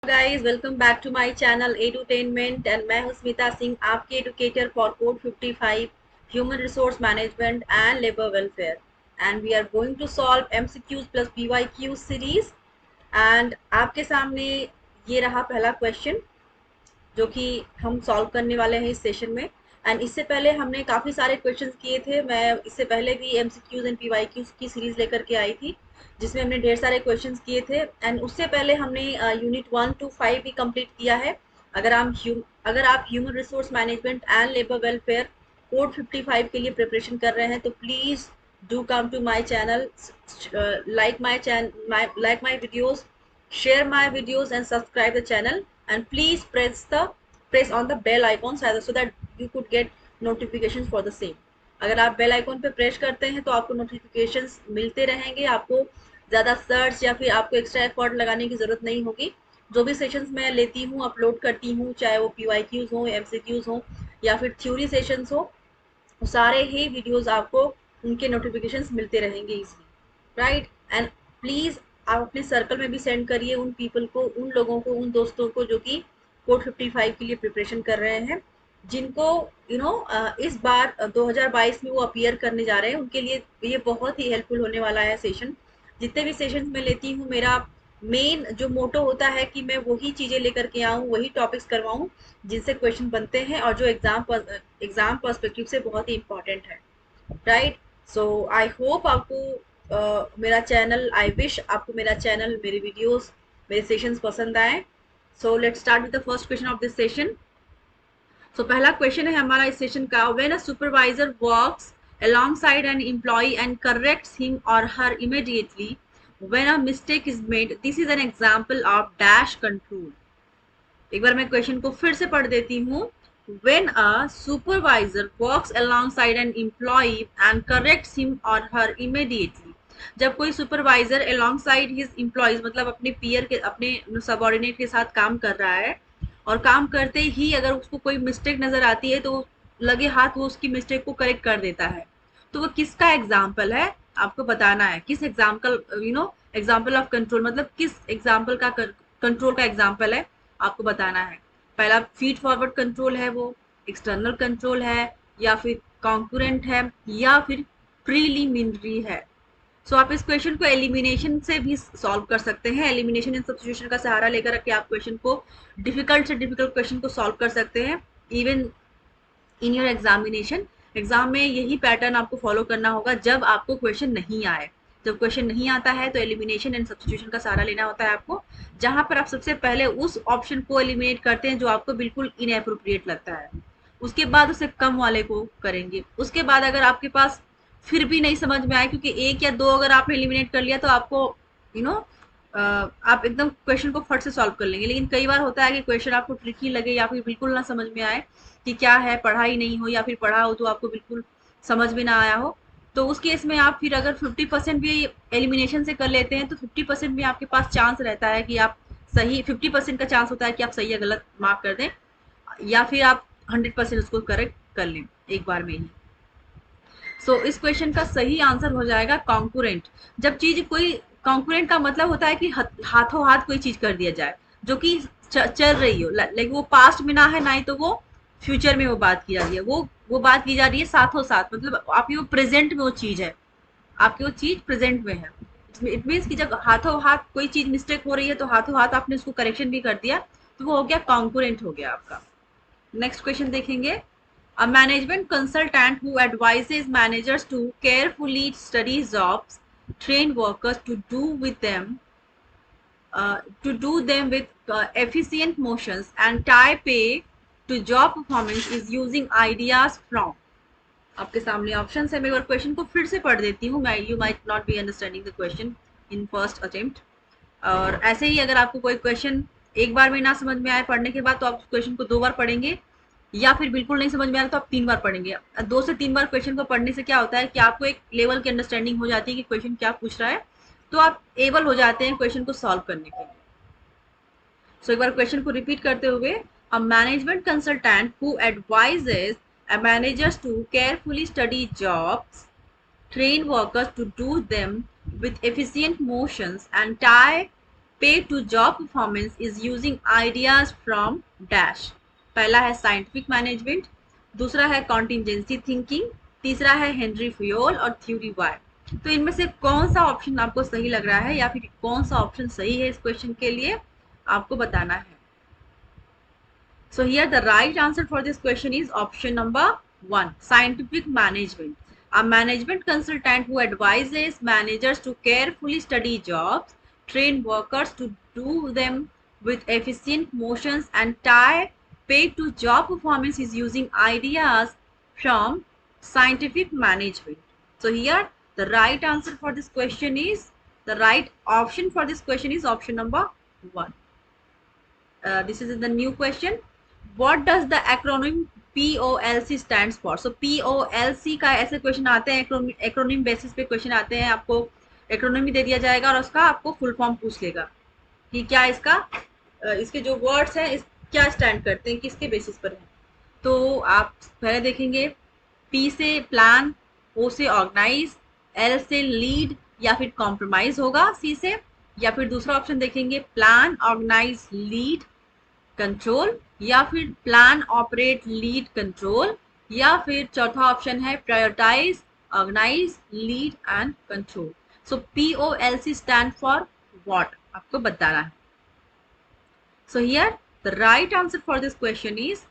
Guys welcome back to my channel edutainment and मैं हूं स्मिता सिंह, आपकी educator for code 55 human resource management and labour welfare. And we are going to solve MCQs plus PYQs series. And आपके सामने ये रहा पहला question जो कि हम सॉल्व करने वाले हैं इस सेशन में। एंड इससे पहले हमने काफ़ी सारे क्वेश्चंस किए थे। मैं इससे पहले भी एमसीक्यूज एंड पीवाईक्यूज की सीरीज लेकर के आई थी जिसमें हमने ढेर सारे क्वेश्चंस किए थे। एंड उससे पहले हमने यूनिट 1 to 5 भी कंप्लीट किया है। अगर आप human resource management and labour welfare code 55 के लिए प्रिपरेशन कर रहे हैं तो please do come to my channel, like my videos, share my videos and subscribe the channel, and please press on the bell icon so that you could get notifications for the same. अगर आप bell icon पे press करते हैं तो आपको notifications मिलते रहेंगे। आपको ज़्यादा सर्च या फिर आपको एक्स्ट्रा एफर्ट लगाने की ज़रूरत नहीं होगी। जो भी सेशंस मैं लेती हूँ, अपलोड करती हूँ, चाहे वो पीवाईक्यूज हो, एमसीक्यूज हो या फिर थ्योरी सेशंस हो, सारे ही वीडियोस आपको उनके नोटिफिकेशंस मिलते रहेंगे इजली, राइट। एंड प्लीज़ आप अपने सर्कल में भी सेंड करिए उन पीपल को, उन लोगों को, उन दोस्तों को जो कि कोड 55 के लिए प्रिपरेशन कर रहे हैं, जिनको इस बार 2022 में वो अपीयर करने जा रहे हैं। उनके लिए ये बहुत ही हेल्पफुल होने वाला है सेशन। जितने भी सेशंस मैं लेती हूँ, मेरा मेन जो मोटो होता है कि मैं वही चीज़ें लेकर के आऊँ, वही टॉपिक्स करवाऊँ जिनसे क्वेश्चन बनते हैं और जो एग्जाम पर्सपेक्टिव से बहुत ही इंपॉर्टेंट है, राइट। सो आई होप आपको मेरा चैनल, आई विश आपको मेरा चैनल, मेरे वीडियोस, मेरे सेशंस पसंद आए। So let's start with the first question of this session. So पहला क्वेश्चन है हमारा इस सेशन का, when a supervisor works alongside an employee and corrects him or her immediately when a mistake is made, this is an example of dash control. एक बार मैं question को फिर से पढ़ देती हूँ। When a supervisor works alongside an employee and corrects him or her immediately, जब कोई सुपरवाइजर alongside his employees मतलब अपने पीयर के, अपने सबॉर्डिनेट के साथ काम कर रहा है और काम करते ही अगर उसको कोई मिस्टेक नजर आती है तो लगे हाथ वो उसकी मिस्टेक को करेक्ट कर देता है, तो वो किसका एग्जाम्पल है आपको बताना है। किस एग्जाम्पल, एग्जाम्पल ऑफ कंट्रोल मतलब किस एग्जाम्पल का कंट्रोल का एग्जाम्पल है आपको बताना है। पहला फीड फॉरवर्ड कंट्रोल है, वो एक्सटर्नल कंट्रोल है, या फिर कॉन्कुरेंट है, या फिर प्रीलिमिनरी है। सो आप इस क्वेश्चन को एलिमिनेशन से भी सॉल्व कर सकते हैं। एलिमिनेशन एंड सब्स्टिट्यूशन का सहारा लेकर के आप क्वेश्चन को, डिफिकल्ट से डिफिकल्ट क्वेश्चन को सॉल्व कर सकते हैं even in your examination. Exam में यही पैटर्न आपको फॉलो करना होगा जब आपको क्वेश्चन नहीं आए। जब क्वेश्चन नहीं आता है तो एलिमिनेशन एंड सब्स्टिट्यूशन का सहारा लेना होता है आपको, जहां पर आप सबसे पहले उस ऑप्शन को एलिमिनेट करते हैं जो आपको बिल्कुल इनएप्रोप्रिएट लगता है, उसके बाद उसे कम वाले को करेंगे। उसके बाद अगर आपके पास फिर भी नहीं समझ में आए, क्योंकि एक या दो अगर आपने एलिमिनेट कर लिया तो आपको यू you नो know, आप एकदम क्वेश्चन को फट से सॉल्व कर लेंगे। लेकिन कई बार होता है कि क्वेश्चन आपको ट्रिकी लगे या फिर बिल्कुल ना समझ में आए कि क्या है, पढ़ा ही नहीं हो या फिर पढ़ा हो तो आपको बिल्कुल समझ में ना आया हो, तो उस केस में आप फिर अगर 50% भी एलिमिनेशन से कर लेते हैं तो 50% भी आपके पास चांस रहता है कि आप सही, 50% का चांस होता है कि आप सही या गलत मार्क कर दें, या फिर आप 100% उसको करेक्ट कर लें एक बार में ही। सो इस क्वेश्चन का सही आंसर हो जाएगा कॉन्कुरेंट। जब चीज कोई, कॉन्कुरेंट का मतलब होता है कि हाथों हाथ कोई चीज कर दिया जाए जो कि चल रही हो, लेकिन वो पास्ट में ना है, ना ही तो वो फ्यूचर में वो बात की जा रही है, वो बात की जा रही है साथों साथ, मतलब आपकी वो प्रेजेंट में वो चीज है, आपकी वो चीज प्रेजेंट में है। इट मीन्स कि जब हाथों हाथ कोई चीज मिस्टेक हो रही है तो हाथों हाथ आपने उसको करेक्शन भी कर दिया, तो वो हो गया कॉन्कुरेंट हो गया आपका। नेक्स्ट क्वेश्चन देखेंगे। A management consultant who advises managers to carefully study jobs, train workers to do them with efficient motions, and tie pay to job performance is using ideas from. आपके सामने option है। मैं एक बार question को फिर से पढ़ देती हूँ। मैं, you might not be understanding the question in first attempt, और ऐसे ही अगर आपको कोई क्वेश्चन एक बार में ना समझ में आए पढ़ने के बाद तो आप क्वेश्चन को 2 बार पढ़ेंगे, या फिर बिल्कुल नहीं समझ में आ रहा तो आप 3 बार पढ़ेंगे। 2 से 3 बार क्वेश्चन को पढ़ने से क्या होता है कि आपको एक लेवल की अंडरस्टैंडिंग हो जाती है कि क्वेश्चन क्या पूछ रहा है, तो आप एबल हो जाते हैं क्वेश्चन को सॉल्व करने के लिए। सो एक बार क्वेश्चन को रिपीट करते हुए, a management consultant who advises a managers to carefully study jobs, train workers to do them with efficient motions, and tie पे to job performance is using ideas from dash. पहला है scientific management, दूसरा है contingency thinking, तीसरा है Henry fuel और theory Y. तो इनमें से कौन सा ऑप्शन आपको सही लग रहा है या फिर कौन सा ऑप्शन सही है इस क्वेश्चन के लिए, आपको बताना है। So here the right answer for this question is option number 1, scientific management. A management consultant who advises managers to carefully study jobs, train workers to do them with efficient motions and tie pay to job performance is using ideas from scientific management. So here the right answer for this question is, the right option for this question is option number 1. This is the new question. What does the acronym POLC stands for? So POLC का ऐसे question आते हैं, acronym basis पे question आते हैं, आपको acronym दे दिया जाएगा और उसका आपको फुल फॉर्म पूछ लेगा कि क्या इसका इसके जो वर्ड्स हैं इस क्या स्टैंड करते हैं, किसके बेसिस पर है। तो आप पहले देखेंगे P से प्लान, O से ऑर्गेनाइज, L से लीड या फिर कॉम्प्रोमाइज होगा C से, या फिर दूसरा ऑप्शन देखेंगे प्लान ऑर्गेनाइज लीड कंट्रोल, या फिर प्लान ऑपरेट लीड कंट्रोल, या फिर चौथा ऑप्शन है prioritize organize lead and control. So POLC stand for what, आपको बताना है। So here the right answer for this question is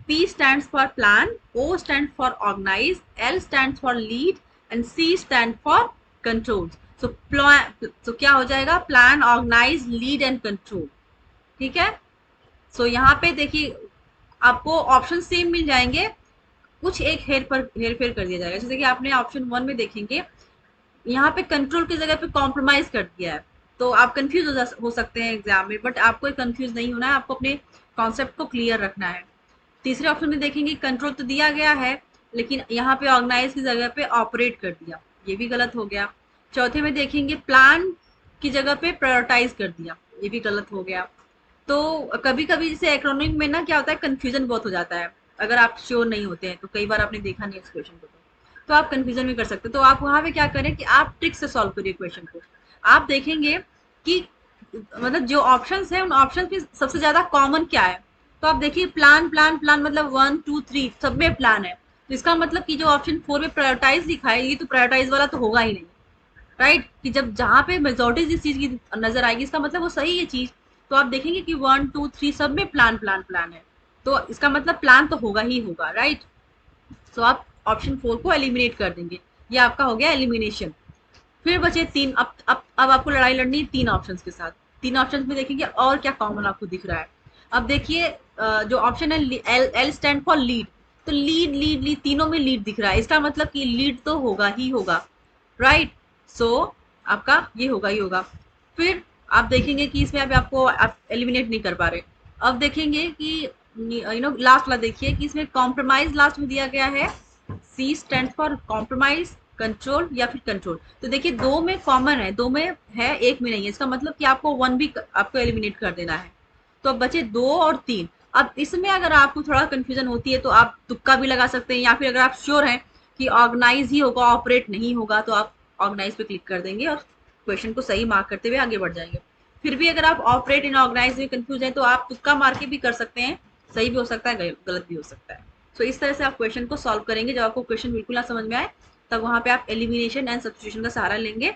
P stands for plan, O stands for organize, L stands for lead and C stands for control. So क्या हो जाएगा, plan, organize, lead and control। ठीक है। सो यहाँ पे देखिए आपको option same मिल जाएंगे, कुछ एक हेर फेर कर दिया जाएगा। जैसे कि आपने ऑप्शन 1 में देखेंगे यहाँ पे कंट्रोल की जगह पे कॉम्प्रोमाइज कर दिया है, तो आप कंफ्यूज हो सकते हैं एग्जाम में, बट आपको कंफ्यूज नहीं होना है, आपको अपने कॉन्सेप्ट को क्लियर रखना है। तीसरे ऑप्शन में देखेंगे कंट्रोल तो दिया गया है लेकिन यहाँ पे ऑर्गेनाइज की जगह पे ऑपरेट कर दिया, ये भी गलत हो गया। चौथे में देखेंगे प्लान की जगह पे प्रायोरिटाइज कर दिया, ये भी गलत हो गया। तो कभी कभी जैसे एक्रोनिम में ना क्या होता है, कंफ्यूजन बहुत हो जाता है, अगर आप श्योर नहीं होते हैं तो कई बार आपने देखा नहीं इस क्वेश्चन को, तो आप कंफ्यूजन भी कर सकते हो। तो आप वहां पे क्या करें कि आप ट्रिक से सॉल्व करिए क्वेश्चन को। आप देखेंगे कि मतलब जो ऑप्शंस है उन ऑप्शंस में सबसे ज्यादा कॉमन क्या है, तो आप देखिए प्लान प्लान प्लान मतलब 1 2 3 सब में प्लान है, तो इसका मतलब कि जो ऑप्शन 4 में प्रायोरिटाइज लिखा है ये तो प्रायोरिटाइज वाला तो होगा ही नहीं, राइट। कि जब जहाँ पे मेजोरिटी जिस चीज की नजर आएगी इसका मतलब वो सही है चीज। तो आप देखेंगे कि 1 2 3 सब में प्लान प्लान प्लान है, तो इसका मतलब प्लान तो होगा ही होगा, राइट। सो आप ऑप्शन 4 को एलिमिनेट कर देंगे, ये आपका हो गया एलिमिनेशन। फिर बचे 3, अब आपको लड़ाई लड़नी है 3 ऑप्शंस के साथ। 3 ऑप्शंस में देखेंगे और क्या कॉमन आपको दिख रहा है। अब देखिए जो ऑप्शन है एल स्टैंड फॉर लीड, तो लीड लीड लीड तीनों में लीड दिख रहा है, इसका मतलब कि लीड तो होगा ही होगा, राइट। सो आपका ये होगा ही होगा। फिर आप देखेंगे कि इसमें अभी आपको आप एलिमिनेट नहीं कर पा रहे। अब देखेंगे कि लास्ट वाला देखिए कि इसमें कॉम्प्रोमाइज लास्ट में दिया गया है, सी स्टैंड फॉर कॉम्प्रोमाइज, कंट्रोल या फिर कंट्रोल। तो देखिए 2 में कॉमन है, 2 में है 1 में नहीं है, इसका मतलब कि आपको 1 भी आपको एलिमिनेट कर देना है। तो अब बचे 2 और 3। अब इसमें अगर आपको थोड़ा कंफ्यूजन होती है तो आप तुक्का भी लगा सकते हैं, या फिर अगर आप श्योर हैं कि ऑर्गेनाइज ही होगा ऑपरेट नहीं होगा तो आप ऑर्गेनाइज पे क्लिक कर देंगे और क्वेश्चन को सही मार्क करते हुए आगे बढ़ जाएंगे। फिर भी अगर आप ऑपरेट इन ऑर्गेनाइज में कंफ्यूज हैं तो आप तुक्का मार के भी कर सकते हैं, सही भी हो सकता है गलत भी हो सकता है। तो इस तरह से आप क्वेश्चन को सॉल्व करेंगे। जब आपको क्वेश्चन बिल्कुल ना समझ में आए तब वहां पे आप एलिमिनेशन एंड सब्स्टिट्यूशन का सहारा लेंगे,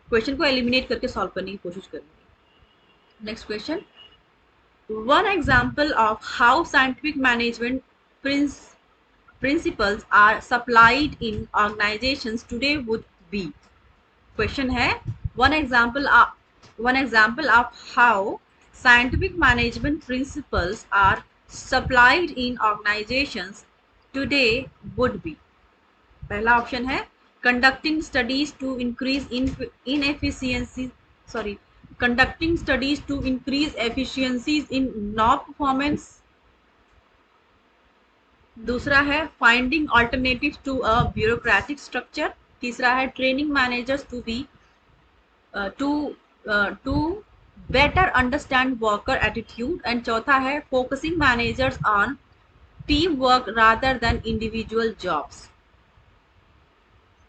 क्वेश्चन को एलिमिनेट करके सॉल्व करने की कोशिश करेंगे। Next question, one example of how scientific management principles are supplied in organizations today would be। Question है one example of how scientific management principles are supplied in organizations today would be। पहला option है conducting studies to increase inefficiency sorry conducting studies to increase efficiencies in job performance। दूसरा है finding alternatives to a bureaucratic structure। तीसरा है training managers to be to better understand worker attitude and चौथा है focusing managers on teamwork rather than individual jobs।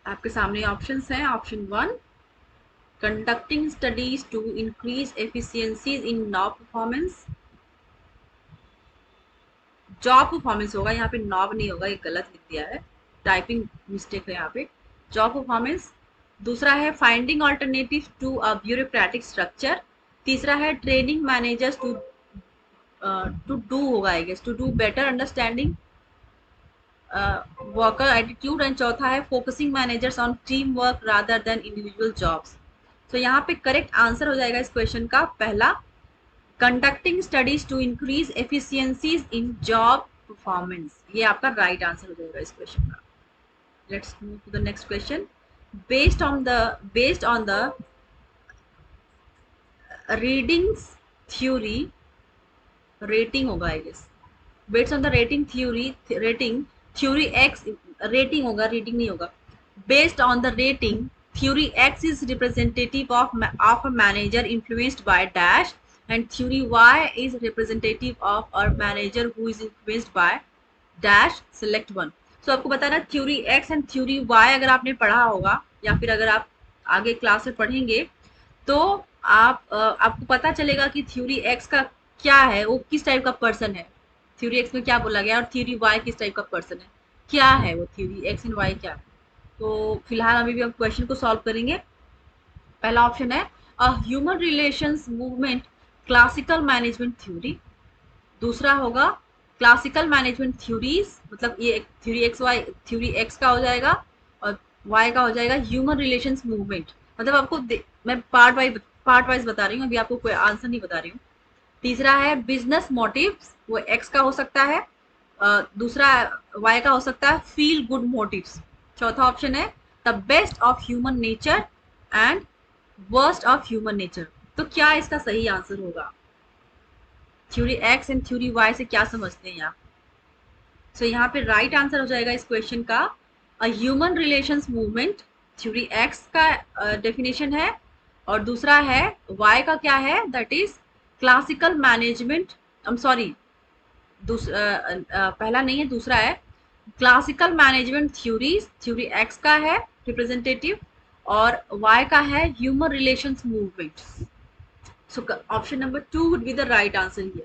आपके सामने options हैं। Option 1 conducting studies to increase efficiencies in job performance, job performance होगा, यहाँ पे नॉब नहीं होगा, ये गलत लिख दिया है, टाइपिंग मिस्टेक है यहाँ पे, जॉब परफॉर्मेंस। दूसरा है finding alternative to a bureaucratic structure. तीसरा है ट्रेनिंग मैनेजर्स टू डू होगा I guess, to do better understanding worker attitude. And चौथा है focusing managers on team work rather than individual jobs. तो यहाँ पे करेक्ट आंसर हो जाएगा इस क्वेश्चन का पहला, conducting studies to increase efficiencies in job performance, ये आपका राइट आंसर हो जाएगा इस क्वेश्चन का। Let's move to the next question. based on the readings theory, rating होगा I guess, based on the rating theory x, rating होगा, reading नहीं होगा, based on the rating theory x is representative of a manager influenced by dash, and theory y is representative of a manager who is influenced by dash, select one। so आपको बताना theory x and theory y अगर आपने पढ़ा होगा या फिर अगर आप आगे क्लास में पढ़ेंगे तो आपको पता चलेगा कि थ्योरी x का क्या है, वो किस टाइप का पर्सन है, थ्योरी x में क्या बोला गया, और थ्योरी y किस टाइप का पर्सन है, क्या है वो थ्योरी x एंड y क्या है। तो फिलहाल अभी भी हम क्वेश्चन को सॉल्व करेंगे। पहला ऑप्शन है a human relations movement classical management theory. दूसरा होगा क्लासिकल मैनेजमेंट थ्योरीज, मतलब ये थ्योरी एक्स का हो जाएगा और वाई का हो जाएगा ह्यूमन रिलेशंस मूवमेंट। मतलब आपको मैं पार्ट वाइज बता रही हूँ, अभी आपको कोई आंसर नहीं बता रही हूँ। तीसरा है बिजनेस मोटिव्स, वो एक्स का हो सकता है। दूसरा वाई का हो सकता है फील गुड मोटिव्स। चौथा ऑप्शन है the best of human nature and worst of human nature. तो क्या इसका सही आंसर होगा, theory X and theory Y से क्या समझते हैं आप। सो यहाँ पे राइट आंसर हो जाएगा इस क्वेश्चन का a human relations movement, theory x का डेफिनेशन है, और दूसरा है वाई का क्या है, that is classical management, sorry पहला नहीं है, दूसरा है classical management theories, theory x का है रिप्रेजेंटेटिव और वाई का है human relations movement. So option number 2 would be the right answer here.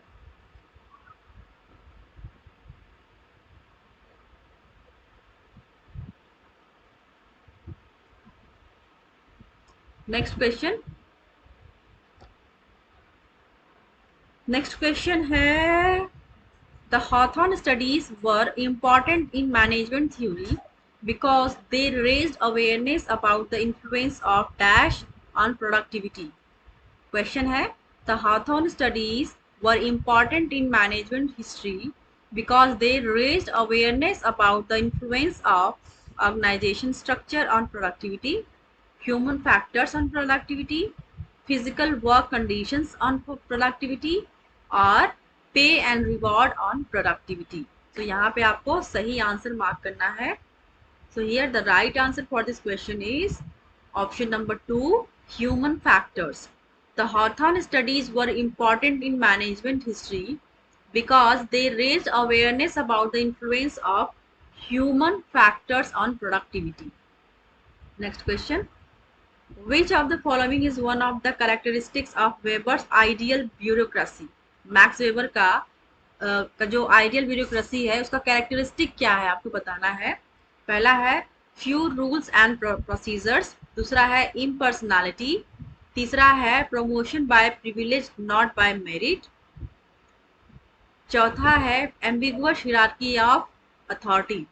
Next question. Next question है the Hawthorne studies were important in management theory because they raised awareness about the influence of dash on productivity. Question है the Hawthorne studies were important in management history because they raised awareness about the influence of organization structure on productivity, human factors on productivity, physical work conditions on productivity और पे and reward on productivity. तो यहाँ पे आपको सही answer mark करना है। So here the right answer for this question is option number 2, human factors. The Hawthorne studies were important in management history because they raised awareness about the influence of human factors on productivity. Next question. Which of the following is one of the characteristics of Weber's ideal bureaucracy? Max weber का जो ideal bureaucracy है उसका characteristic क्या है आपको बताना है। पहला है फ्यू रूल्स एंड प्रोसीजर्स, दूसरा है इम्पर्सनैलिटी, तीसरा है promotion by privilege not by merit, चौथा है ambiguous hierarchy of authority.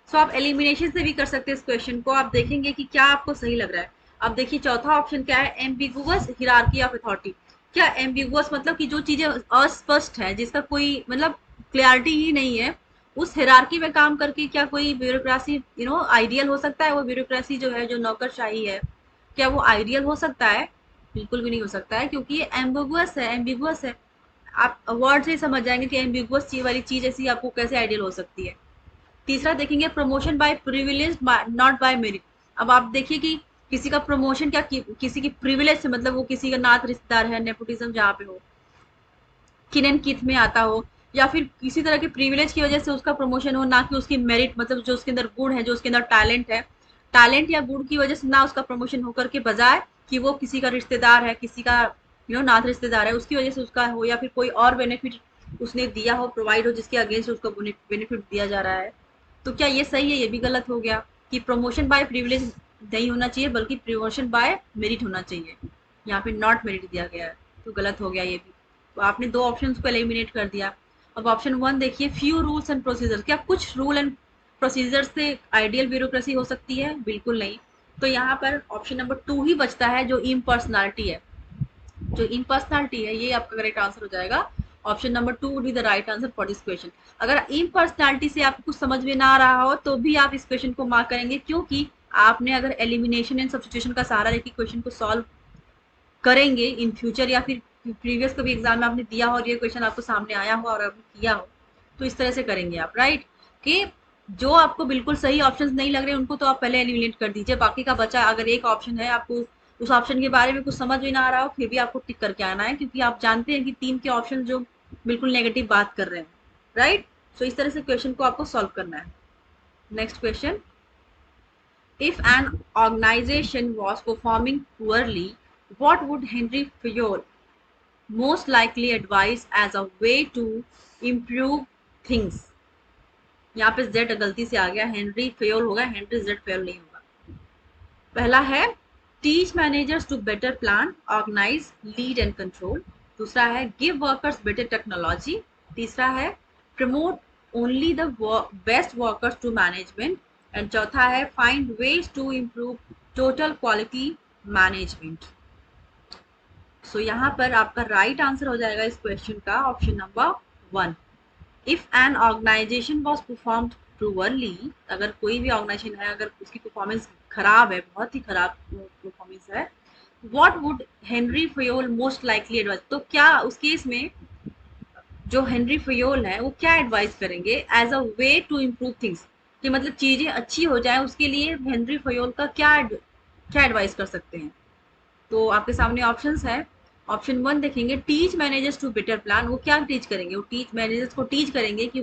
So आप एलिमिनेशन से भी कर सकते हैं इस क्वेश्चन को, आप देखेंगे कि क्या आपको सही लग रहा है। अब देखिए चौथा ऑप्शन क्या है, एम्बिगुअस हिरार्की ऑफ अथॉरिटी। क्या एम्बिगुअस मतलब कि जो चीजें अस्पष्ट है, जिसका कोई मतलब क्लैरिटी ही नहीं है, उस हिरार्की में काम करके क्या कोई ब्यूरोक्रेसी आइडियल हो सकता है? वो ब्यूरोक्रेसी जो है, जो नौकरशाही है, क्या वो आइडियल हो सकता है? बिल्कुल भी नहीं हो सकता है, क्योंकि ये एम्बिगुअस है। आप वर्ड से ही समझ जाएंगे कि एम्बिगुअस वाली चीज ऐसी आपको कैसे आइडियल हो सकती है। तीसरा देखेंगे promotion by privilege not by merit. अब आप देखिए कि किसी का प्रमोशन क्या किसी की प्रिविलेज से, मतलब वो किसी का नात रिश्तेदार है, नेपोटिज्म जहाँ पे हो, किन एंड किथ में आता हो, या फिर किसी तरह के प्रिविलेज की वजह से उसका प्रमोशन हो, ना कि उसकी मेरिट, मतलब जो उसके अंदर गुण है, जो उसके अंदर टैलेंट है, टैलेंट या गुण की वजह से ना उसका प्रमोशन होकर के बजाय कि वो किसी का रिश्तेदार है, किसी का नात रिश्तेदार है, उसकी वजह से उसका हो, या फिर कोई और बेनिफिट उसने दिया हो, प्रोवाइड हो, जिसके अगेंस्ट उसको बेनिफिट दिया जा रहा है। तो क्या ये सही है? ये भी गलत हो गया कि प्रमोशन बाय प्रिविलेज नहीं होना चाहिए, बल्कि प्रमोशन बाय मेरिट होना चाहिए। यहाँ पे नॉट मेरिट दिया गया है, तो गलत हो गया ये भी। तो आपने दो ऑप्शन को एलिमिनेट कर दिया। अब ऑप्शन वन देखिए, फ्यू रूल्स एंड प्रोसीजर। क्या कुछ रूल एंड प्रोसीजर से आइडियल ब्यूरोक्रेसी हो सकती है? बिल्कुल नहीं। तो यहाँ पर ऑप्शन नंबर टू ही बचता है, जो इम्पर्सनालिटी है। जो इम्पर्सनालिटी है, ये आपका करेक्ट आंसर हो जाएगा। Option number two would be the right answer for this question. अगर इम्पर्सनालिटी से आपको कुछ समझ में ना आ रहा हो तो भी आप इस क्वेश्चन को मार्क करेंगे, क्योंकि आपने अगर एलिमिनेशन एंड सब्स्टिट्यूशन का सहारा लेके क्वेश्चन को सॉल्व करेंगे इन फ्यूचर, या फिर प्रीवियस कभी एग्जाम में आपने दिया हो और ये क्वेश्चन आपको सामने आया हो और आपने किया हो, तो इस तरह से करेंगे आप, राइट। कि जो आपको बिल्कुल सही ऑप्शंस नहीं लग रहे उनको तो आप पहले एलिमिनेट कर दीजिए, बाकी का बचा अगर एक ऑप्शन है, आपको उस ऑप्शन के बारे में कुछ समझ में ना आ रहा हो, फिर भी आपको टिक करके आना है, क्योंकि आप जानते हैं कि तीन के ऑप्शन जो बिल्कुल नेगेटिव बात कर रहे हैं, राइट। सो इस तरह से क्वेश्चन को आपको सॉल्व करना है। Next question, if an organization was performing poorly, what would Henry Fayol most likely advise as a way to improve things? यहाँ पे जेड गलती से आ गया, हेनरी फेयोल होगा, हेनरी जेड फेयोल नहीं होगा। पहला है teach managers to better plan, organise, lead and control. दूसरा है गिव वर्कर्स बेटर टेक्नोलॉजी। तीसरा है promote only the best workers to management. And चौथा है find ways to improve total quality management. So यहाँ पर आपका राइट आंसर हो जाएगा इस क्वेश्चन का option number one. If an organization was performed poorly, अगर कोई भी ऑर्गेनाइजेशन है, अगर उसकी परफॉर्मेंस खराब है, बहुत ही खराब परफॉर्मेंस है, what would Henry Fayol most likely advice, तो क्या उस केस में जो हेनरी फयोल है वो क्या एडवाइस करेंगे as a way to improve things, कि मतलब चीजें अच्छी हो जाए, उसके लिए हेनरी फयोल का क्या क्या एडवाइस कर सकते हैं। तो आपके सामने ऑप्शंस है। ऑप्शन वन देखेंगे, teach managers to better plan. वो क्या टीच करेंगे? वो टीच मैनेजर्स को टीच करेंगे कि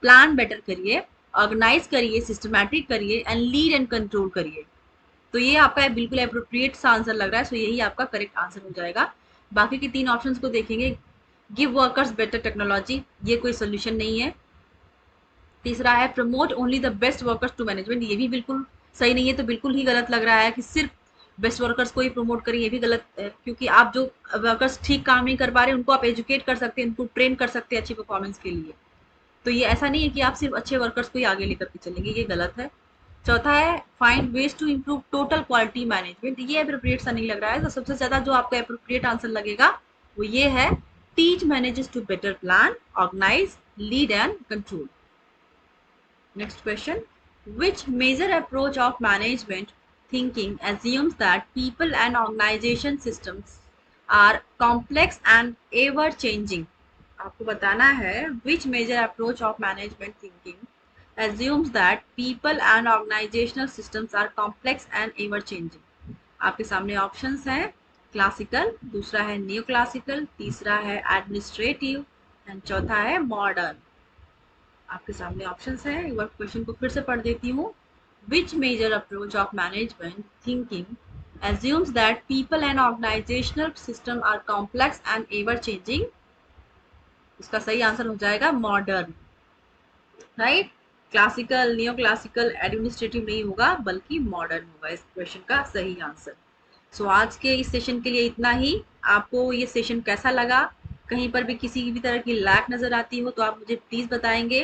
प्लान बेटर करिए, ऑर्गेनाइज करिए, सिस्टमैटिक करिए एंड लीड एंड कंट्रोल करिए। तो ये आपका बिल्कुल अप्रोप्रिएट सा आंसर लग रहा है, सो यही आपका करेक्ट आंसर हो जाएगा। बाकी के तीन ऑप्शंस को देखेंगे, गिव वर्कर्स बेटर टेक्नोलॉजी, ये कोई सोल्यूशन नहीं है। तीसरा है promote only the best workers to management, ये भी बिल्कुल सही नहीं है, तो बिल्कुल ही गलत लग रहा है कि सिर्फ बेस्ट वर्कर्स को ही प्रमोट करें, ये भी गलत है, क्योंकि आप जो वर्कर्स ठीक काम नहीं कर पा रहे उनको आप एजुकेट कर सकते हैं, उनको ट्रेन कर सकते हैं अच्छी परफॉर्मेंस के लिए। तो ये ऐसा नहीं है कि आप सिर्फ अच्छे वर्कर्स को ही आगे लेकर के चलेंगे, ये गलत है। चौथा है find ways to improve total quality management, ये अप्रोप्रिएट सा नहीं लग रहा है। तो सबसे ज्यादा जो आपका अप्रोप्रिएट आंसर लगेगा वो ये है, teach managers to better plan, organise, lead and control. Next question, which major approach of management thinking assumes that people and organization systems are complex and ever changing? आपको बताना है which major approach of management thinking assumes that people and organizational systems are complex and ever changing. आपके सामने options हैं, classical, दूसरा है new classical, तीसरा है एडमिनिस्ट्रेटिव एंड चौथा है मॉडर्न। आपके सामने ऑप्शंस हैं, एक बार क्वेश्चन को फिर से पढ़ देती हूँ। Which major approach of management thinking assumes that people and organizational system are complex and ever changing? इसका सही आंसर हो जाएगा modern, right. Classical, neo classical, administrative नहीं होगा, बल्कि मॉडर्न होगा इस क्वेश्चन का सही आंसर। सो आज के इस सेशन के लिए इतना ही। आपको ये सेशन कैसा लगा? कहीं पर भी किसी भी तरह की लैक नजर आती हो तो आप मुझे प्लीज बताएंगे,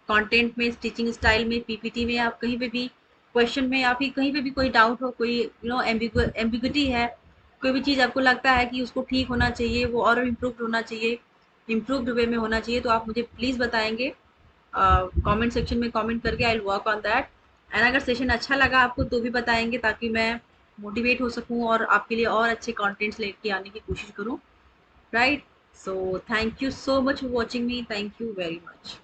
कंटेंट में, टीचिंग स्टाइल में, पीपीटी में, आप कहीं पे भी क्वेश्चन में, या फिर कहीं पे भी कोई डाउट हो, कोई एम्बिग्युइटी है, कोई भी चीज़ आपको लगता है कि उसको ठीक होना चाहिए, वो और इम्प्रूव होना चाहिए, इम्प्रूव्ड वे में होना चाहिए, तो आप मुझे प्लीज़ बताएंगे कमेंट सेक्शन में कमेंट करके। I will work on that. And अगर सेशन अच्छा लगा आपको तो भी बताएंगे, ताकि मैं मोटिवेट हो सकूं और आपके लिए और अच्छे कंटेंट्स लेके आने की कोशिश करूं, right. So thank you so much for watching me, thank you very much.